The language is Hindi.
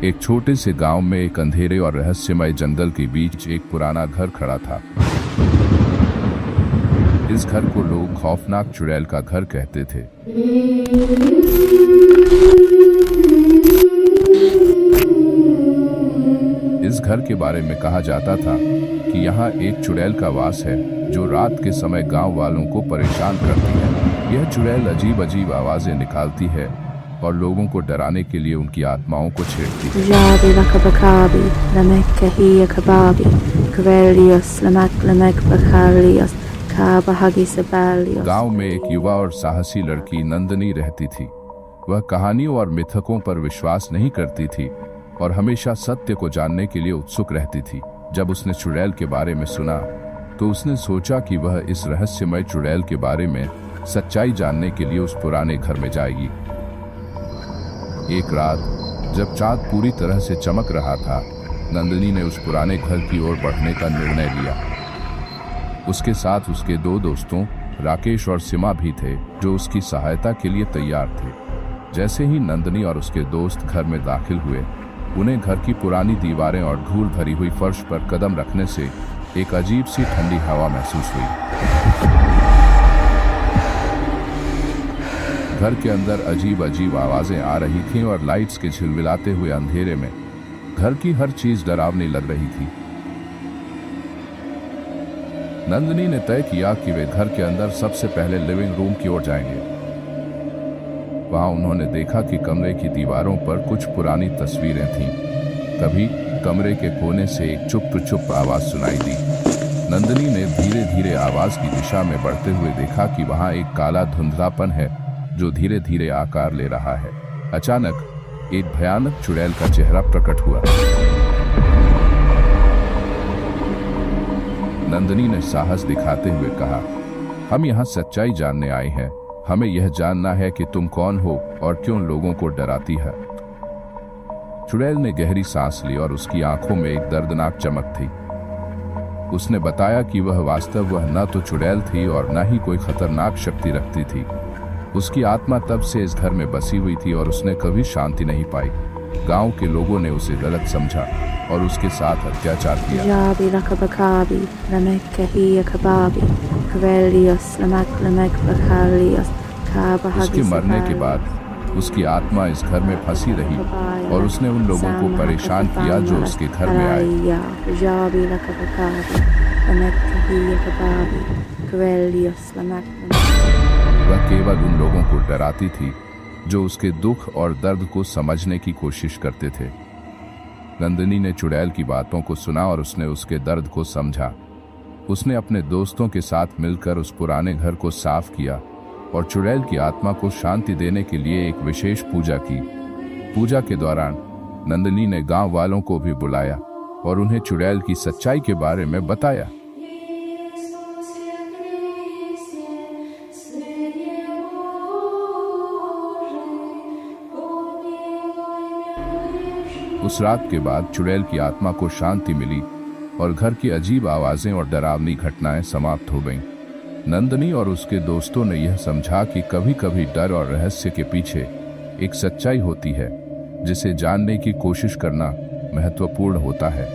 एक छोटे से गांव में एक अंधेरे और रहस्यमय जंगल के बीच एक पुराना घर खड़ा था। इस घर को लोग खौफनाक चुड़ैल का घर कहते थे। इस घर के बारे में कहा जाता था कि यहाँ एक चुड़ैल का वास है जो रात के समय गांव वालों को परेशान करती है। यह चुड़ैल अजीब अजीब आवाजें निकालती है और लोगों को डराने के लिए उनकी आत्माओं को छेड़ती है। गांव में एक युवा और साहसी लड़की नंदनी रहती थी। वह कहानियों और मिथकों पर विश्वास नहीं करती थी और हमेशा सत्य को जानने के लिए उत्सुक रहती थी। जब उसने चुड़ैल के बारे में सुना तो उसने सोचा कि वह इस रहस्यमय चुड़ैल के बारे में सच्चाई जानने के लिए उस पुराने घर में जाएगी। एक रात जब चाँद पूरी तरह से चमक रहा था, नंदनी ने उस पुराने घर की ओर बढ़ने का निर्णय लिया। उसके साथ उसके दो दोस्तों राकेश और सीमा भी थे जो उसकी सहायता के लिए तैयार थे। जैसे ही नंदनी और उसके दोस्त घर में दाखिल हुए, उन्हें घर की पुरानी दीवारें और धूल भरी हुई फर्श पर कदम रखने से एक अजीब सी ठंडी हवा महसूस हुई। घर के अंदर अजीब अजीब आवाजें आ रही थीं और लाइट्स के झिलमिलाते हुए अंधेरे में घर की हर चीज डरावनी लग रही थी। नंदनी ने तय किया कि वे घर के अंदर सबसे पहले लिविंग रूम की ओर जाएंगे। वहां उन्होंने देखा कि कमरे की दीवारों पर कुछ पुरानी तस्वीरें थीं। तभी कमरे के कोने से एक चुप आवाज सुनाई दी। नंदनी ने धीरे धीरे आवाज की दिशा में बढ़ते हुए देखा कि वहां एक काला धुंधलापन है जो धीरे धीरे आकार ले रहा है। अचानक एक भयानक चुड़ैल का चेहरा प्रकट हुआ। नंदनी ने साहस दिखाते हुए कहा, हम यहाँ सच्चाई जानने आए हैं। हमें यह जानना है कि तुम कौन हो और क्यों लोगों को डराती है। चुड़ैल ने गहरी सांस ली और उसकी आंखों में एक दर्दनाक चमक थी। उसने बताया कि वह न तो चुड़ैल थी और न ही कोई खतरनाक शक्ति रखती थी। उसकी आत्मा तब से इस घर में बसी हुई थी और उसने कभी शांति नहीं पाई। गांव के लोगों ने उसे गलत समझा और उसके साथ अत्याचार किया। उसके मरने के बाद उसकी आत्मा इस घर में फंसी रही और उसने उन लोगों को परेशान किया जो उसके घर में आए। वह केवल उन लोगों को डराती थी जो उसके दुख और दर्द को समझने की कोशिश करते थे। नंदनी ने चुड़ैल की बातों को सुना और उसने उसके दर्द को समझा। उसने अपने दोस्तों के साथ मिलकर उस पुराने घर को साफ किया और चुड़ैल की आत्मा को शांति देने के लिए एक विशेष पूजा की। पूजा के दौरान नंदनी ने गांव वालों को भी बुलाया और उन्हें चुड़ैल की सच्चाई के बारे में बताया। उस रात के बाद चुड़ैल की आत्मा को शांति मिली और घर की अजीब आवाजें और डरावनी घटनाएं समाप्त हो गईं। नंदनी और उसके दोस्तों ने यह समझा कि कभी कभी डर और रहस्य के पीछे एक सच्चाई होती है जिसे जानने की कोशिश करना महत्वपूर्ण होता है।